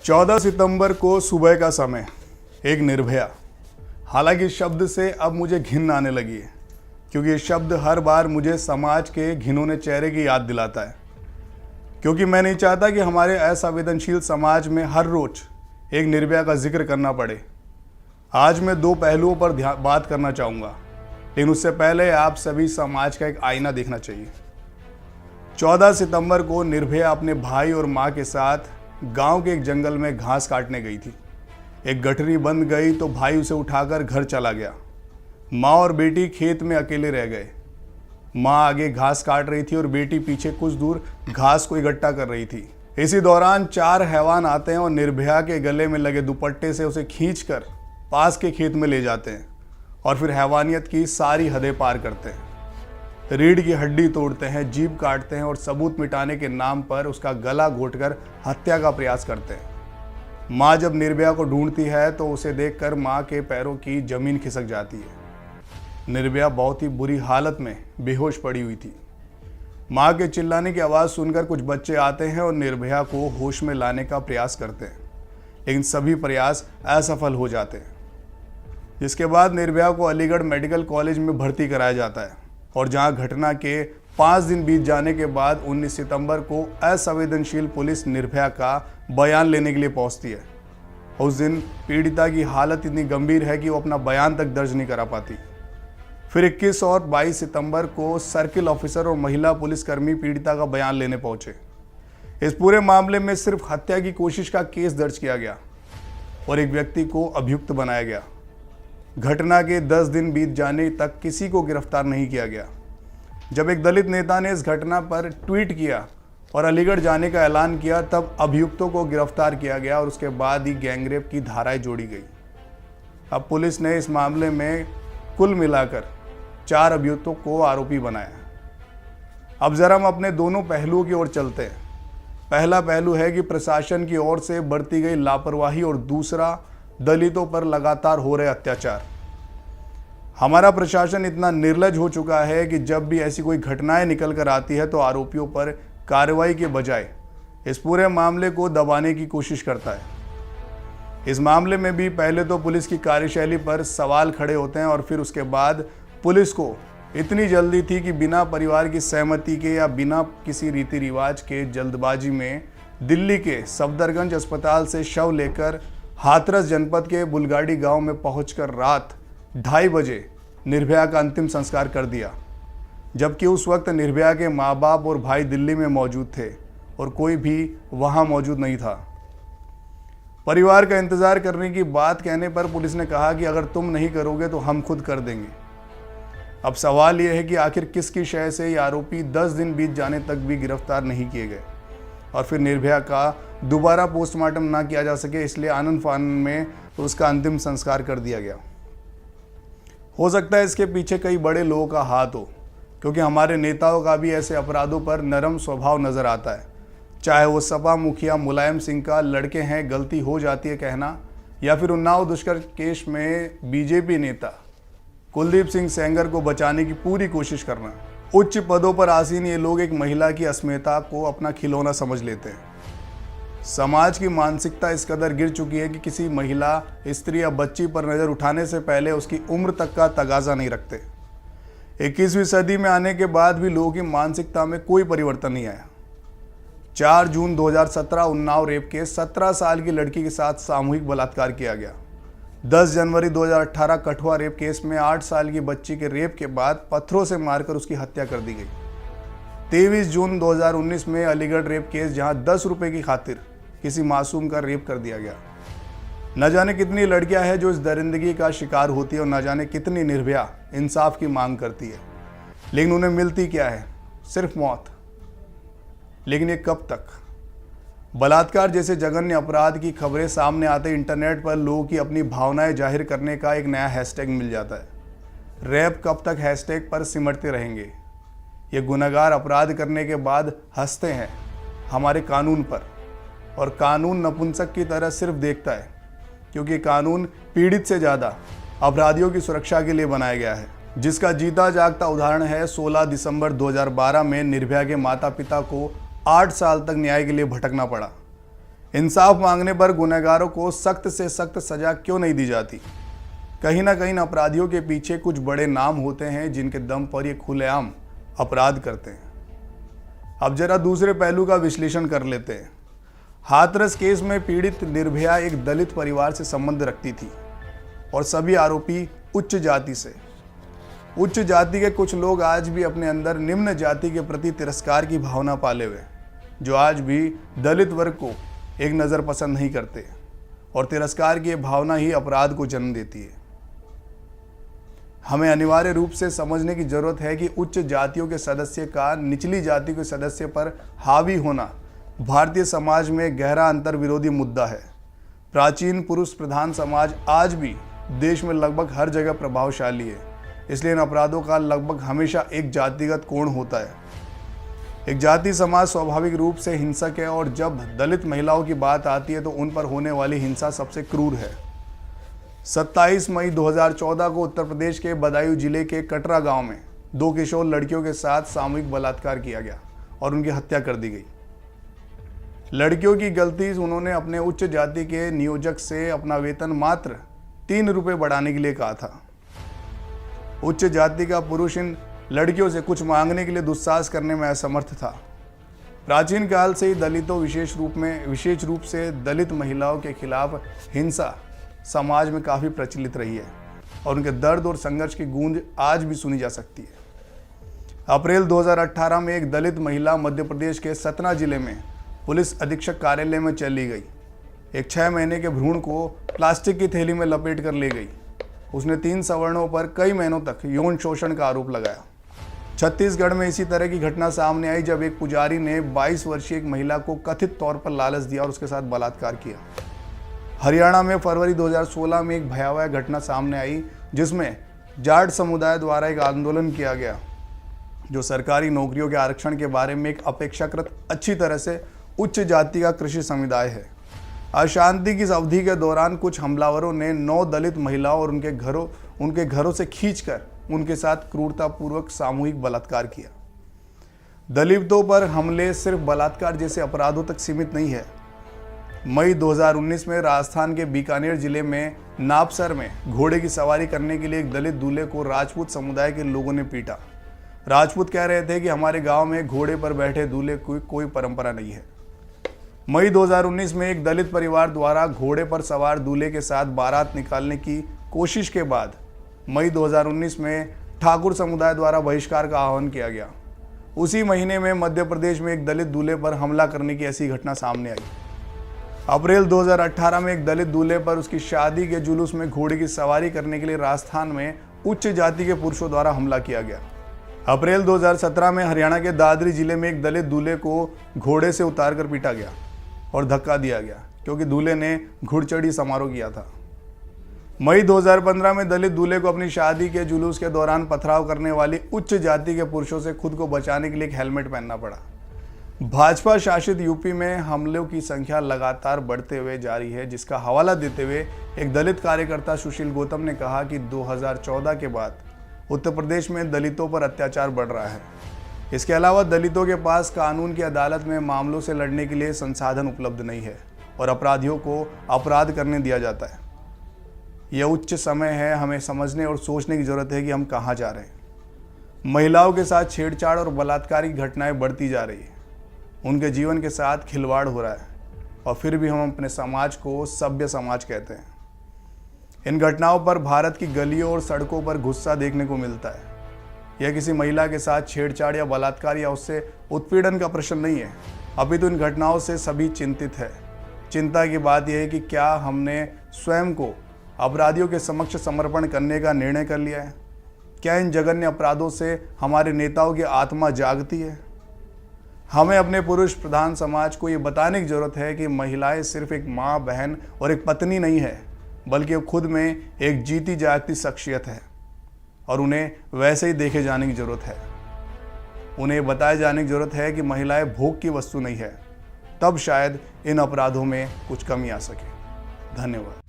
14 सितंबर को सुबह का समय, एक निर्भया। हालांकि इस शब्द से अब मुझे घिन आने लगी है, क्योंकि ये शब्द हर बार मुझे समाज के घिनौने चेहरे की याद दिलाता है। क्योंकि मैं नहीं चाहता कि हमारे असंवेदनशील समाज में हर रोज एक निर्भया का जिक्र करना पड़े। आज मैं दो पहलुओं पर बात करना चाहूँगा, लेकिन उससे पहले आप सभी समाज का एक आईना देखना चाहिए। 14 सितंबर को निर्भया अपने भाई और माँ के साथ गांव के एक जंगल में घास काटने गई थी। एक गठरी बंद गई तो भाई उसे उठाकर घर चला गया। माँ और बेटी खेत में अकेले रह गए। माँ आगे घास काट रही थी और बेटी पीछे कुछ दूर घास को इकट्ठा कर रही थी। इसी दौरान 4 हैवान आते हैं और निर्भया के गले में लगे दुपट्टे से उसे खींचकर पास के खेत में ले जाते हैं और फिर हैवानियत की सारी हदें पार करते हैं। रीढ़ की हड्डी तोड़ते हैं, जीभ काटते हैं और सबूत मिटाने के नाम पर उसका गला घोंटकर हत्या का प्रयास करते हैं। माँ जब निर्भया को ढूंढती है तो उसे देखकर माँ के पैरों की जमीन खिसक जाती है। निर्भया बहुत ही बुरी हालत में बेहोश पड़ी हुई थी। माँ के चिल्लाने की आवाज़ सुनकर कुछ बच्चे आते हैं और निर्भया को होश में लाने का प्रयास करते हैं, लेकिन सभी प्रयास असफल हो जाते हैं। जिसके बाद निर्भया को अलीगढ़ मेडिकल कॉलेज में भर्ती कराया जाता है और जहां घटना के 5 दिन बीत जाने के बाद 19 सितंबर को असंवेदनशील पुलिस निर्भया का बयान लेने के लिए पहुंचती है। उस दिन पीड़िता की हालत इतनी गंभीर है कि वो अपना बयान तक दर्ज नहीं करा पाती। फिर 21 और 22 सितंबर को सर्किल ऑफिसर और महिला पुलिसकर्मी पीड़िता का बयान लेने पहुंचे। इस पूरे मामले में सिर्फ हत्या की कोशिश का केस दर्ज किया गया और एक व्यक्ति को अभियुक्त बनाया गया। घटना के 10 दिन बीत जाने तक किसी को गिरफ्तार नहीं किया गया। जब एक दलित नेता ने इस घटना पर ट्वीट किया और अलीगढ़ जाने का ऐलान किया, तब अभियुक्तों को गिरफ्तार किया गया और उसके बाद ही गैंगरेप की धाराएं जोड़ी गई। अब पुलिस ने इस मामले में कुल मिलाकर 4 अभियुक्तों को आरोपी बनाया। अब जरा हम अपने दोनों पहलुओं की ओर चलते हैं। पहला पहलू है कि प्रशासन की ओर से बरती गई लापरवाही और दूसरा दलितों पर लगातार हो रहे अत्याचार। हमारा प्रशासन इतना निर्लज्ज हो चुका है कि जब भी ऐसी कोई घटनाएं निकल कर आती है तो आरोपियों पर कार्रवाई के बजाय इस पूरे मामले को दबाने की कोशिश करता है। इस मामले में भी पहले तो पुलिस की कार्यशैली पर सवाल खड़े होते हैं और फिर उसके बाद पुलिस को इतनी जल्दी थी कि बिना परिवार की सहमति के या बिना किसी रीति रिवाज के जल्दबाजी में दिल्ली के सफदरगंज अस्पताल से शव लेकर हाथरस जनपद के बुलगाड़ी गांव में पहुंचकर रात 2:30 बजे निर्भया का अंतिम संस्कार कर दिया, जबकि उस वक्त निर्भया के माँ बाप और भाई दिल्ली में मौजूद थे और कोई भी वहां मौजूद नहीं था। परिवार का इंतजार करने की बात कहने पर पुलिस ने कहा कि अगर तुम नहीं करोगे तो हम खुद कर देंगे। अब सवाल यह है कि आखिर किसकी शय से ये आरोपी 10 दिन बीत जाने तक भी गिरफ्तार नहीं किए गए और फिर निर्भया का दोबारा पोस्टमार्टम ना किया जा सके, इसलिए आनंद फानन में तो उसका अंतिम संस्कार कर दिया गया। हो सकता है इसके पीछे कई बड़े लोगों का हाथ हो, क्योंकि हमारे नेताओं का भी ऐसे अपराधों पर नरम स्वभाव नजर आता है। चाहे वो सपा मुखिया मुलायम सिंह का लड़के हैं गलती हो जाती है कहना, या फिर उन्नाव दुष्कर्म केस में बीजेपी नेता कुलदीप सिंह सेंगर को बचाने की पूरी कोशिश करना। उच्च पदों पर आसीन ये लोग एक महिला की अस्मिता को अपना खिलौना समझ लेते हैं। समाज की मानसिकता इस कदर गिर चुकी है कि किसी महिला, स्त्री या बच्ची पर नज़र उठाने से पहले उसकी उम्र तक का तगाजा नहीं रखते। 21वीं सदी में आने के बाद भी लोगों की मानसिकता में कोई परिवर्तन नहीं आया। 4 जून 2017 उन्नाव रेप केस, 17 साल की लड़की के साथ सामूहिक बलात्कार किया गया। 10 जनवरी 2018 कठुआ रेप केस में 8 साल की बच्ची के रेप के बाद पत्थरों से मारकर उसकी हत्या कर दी गई। 23 जून 2019 में अलीगढ़ रेप केस, जहां 10 रुपए की खातिर किसी मासूम का रेप कर दिया गया। न जाने कितनी लड़कियां हैं जो इस दरिंदगी का शिकार होती है और न जाने कितनी निर्भया इंसाफ की मांग करती है, लेकिन उन्हें मिलती क्या है? सिर्फ मौत। लेकिन ये कब तक? बलात्कार जैसे जघन्य अपराध की खबरें सामने आते इंटरनेट पर लोगों की अपनी भावनाएं जाहिर करने का एक नया हैशटैग मिल जाता है। रैप कब तक हैशटैग पर सिमटते रहेंगे? ये गुनहगार अपराध करने के बाद हंसते हैं हमारे कानून पर, और कानून नपुंसक की तरह सिर्फ देखता है, क्योंकि कानून पीड़ित से ज़्यादा अपराधियों की सुरक्षा के लिए बनाया गया है। जिसका जीता जागता उदाहरण है 16 दिसंबर 2012 में निर्भया के माता पिता को 8 साल तक न्याय के लिए भटकना पड़ा। इंसाफ मांगने पर गुनहगारों को सख्त से सख्त सजा क्यों नहीं दी जाती? कहीं ना कहीं अपराधियों के पीछे कुछ बड़े नाम होते हैं जिनके दम पर ये खुलेआम अपराध करते हैं। अब जरा दूसरे पहलू का विश्लेषण कर लेते हैं। हाथरस केस में पीड़ित निर्भया एक दलित परिवार से संबंध रखती थी और सभी आरोपी उच्च जाति से। उच्च जाति के कुछ लोग आज भी अपने अंदर निम्न जाति के प्रति तिरस्कार की भावना पाले हुए, जो आज भी दलित वर्ग को एक नज़र पसंद नहीं करते, और तिरस्कार की भावना ही अपराध को जन्म देती है। हमें अनिवार्य रूप से समझने की जरूरत है कि उच्च जातियों के सदस्य का निचली जाति के सदस्य पर हावी होना भारतीय समाज में गहरा अंतर विरोधी मुद्दा है। प्राचीन पुरुष प्रधान समाज आज भी देश में लगभग हर जगह प्रभावशाली है, इसलिए इन अपराधों का लगभग हमेशा एक जातिगत कोण होता है। एक जाति समाज स्वाभाविक रूप से हिंसक है, और जब दलित महिलाओं की बात आती है तो उन पर होने वाली हिंसा सबसे क्रूर है। 27 मई 2014 को उत्तर प्रदेश के बदायूं जिले के कटरा गांव में 2 किशोर लड़कियों के साथ सामूहिक बलात्कार किया गया और उनकी हत्या कर दी गई। लड़कियों की गलती, उन्होंने अपने उच्च जाति के नियोजक से अपना वेतन मात्र 3 रुपये बढ़ाने के लिए कहा था। उच्च जाति का पुरुष इन लड़कियों से कुछ मांगने के लिए दुस्साहस करने में असमर्थ था। प्राचीन काल से ही दलितों विशेष रूप से दलित महिलाओं के खिलाफ हिंसा समाज में काफ़ी प्रचलित रही है, और उनके दर्द और संघर्ष की गूंज आज भी सुनी जा सकती है। अप्रैल 2018 में एक दलित महिला मध्य प्रदेश के सतना जिले में पुलिस अधीक्षक कार्यालय में चली गई। एक 6 महीने के भ्रूण को प्लास्टिक की थैली में लपेट कर ले गई। उसने 3 सवर्णों पर कई महीनों तक यौन शोषण का आरोप लगाया। छत्तीसगढ़ में इसी तरह की घटना सामने आई जब एक पुजारी ने 22 वर्षीय एक महिला को कथित तौर पर लालच दिया और उसके साथ बलात्कार किया। हरियाणा में फरवरी 2016 में एक भयावह घटना सामने आई जिसमें जाट समुदाय द्वारा एक आंदोलन किया गया, जो सरकारी नौकरियों के आरक्षण के बारे में एक अपेक्षाकृत अच्छी तरह से उच्च जाति का कृषि समुदाय है। अशांति की इस अवधि के दौरान कुछ हमलावरों ने 9 दलित महिलाओं और उनके घरों से खींचकर उनके साथ क्रूरतापूर्वक सामूहिक बलात्कार किया। दलितों पर हमले सिर्फ बलात्कार जैसे अपराधों तक सीमित नहीं है। मई 2019 में राजस्थान के बीकानेर जिले में नापसर में घोड़े की सवारी करने के लिए एक दलित दूल्हे को राजपूत समुदाय के लोगों ने पीटा। राजपूत कह रहे थे कि हमारे गांव में घोड़े पर बैठे दूल्हे की कोई परंपरा नहीं है। मई 2019 में एक दलित परिवार द्वारा घोड़े पर सवार दूल्हे के साथ बारात निकालने की कोशिश के बाद मई 2019 में ठाकुर समुदाय द्वारा बहिष्कार का आह्वान किया गया। उसी महीने में मध्य प्रदेश में एक दलित दूल्हे पर हमला करने की ऐसी घटना सामने आई। अप्रैल 2018 में एक दलित दूल्हे पर उसकी शादी के जुलूस में घोड़े की सवारी करने के लिए राजस्थान में उच्च जाति के पुरुषों द्वारा हमला किया गया। अप्रैल 2017 में हरियाणा के दादरी जिले में एक दलित दूल्हे को घोड़े से उतारकर पीटा गया और धक्का दिया गया क्योंकि दूल्हे ने घुड़चढ़ी समारोह किया था। मई 2015 में दलित दूल्हे को अपनी शादी के जुलूस के दौरान पथराव करने वाली उच्च जाति के पुरुषों से खुद को बचाने के लिए एक हेलमेट पहनना पड़ा। भाजपा शासित यूपी में हमलों की संख्या लगातार बढ़ते हुए जा रही है, जिसका हवाला देते हुए एक दलित कार्यकर्ता सुशील गौतम ने कहा कि 2014 के बाद उत्तर प्रदेश में दलितों पर अत्याचार बढ़ रहा है। इसके अलावा दलितों के पास कानून की अदालत में मामलों से लड़ने के लिए संसाधन उपलब्ध नहीं है और अपराधियों को अपराध करने दिया जाता है। यह उच्च समय है, हमें समझने और सोचने की जरूरत है कि हम कहाँ जा रहे हैं। महिलाओं के साथ छेड़छाड़ और बलात्कार की घटनाएं बढ़ती जा रही है, उनके जीवन के साथ खिलवाड़ हो रहा है, और फिर भी हम अपने समाज को सभ्य समाज कहते हैं। इन घटनाओं पर भारत की गलियों और सड़कों पर गुस्सा देखने को मिलता है। यह किसी महिला के साथ छेड़छाड़ या बलात्कार या उससे उत्पीड़न का प्रश्न नहीं है, अपितु इन घटनाओं से सभी चिंतित है। चिंता की बात यह है कि क्या हमने स्वयं को अपराधियों के समक्ष समर्पण करने का निर्णय कर लिया है? क्या इन जघन्य अपराधों से हमारे नेताओं की आत्मा जागती है? हमें अपने पुरुष प्रधान समाज को ये बताने की जरूरत है कि महिलाएं सिर्फ एक माँ, बहन और एक पत्नी नहीं है, बल्कि वो खुद में एक जीती जागती शख्सियत है, और उन्हें वैसे ही देखे जाने की जरूरत है। उन्हें बताए जाने की जरूरत है कि महिलाएं भोग की वस्तु नहीं है, तब शायद इन अपराधों में कुछ कमी आ सके। धन्यवाद।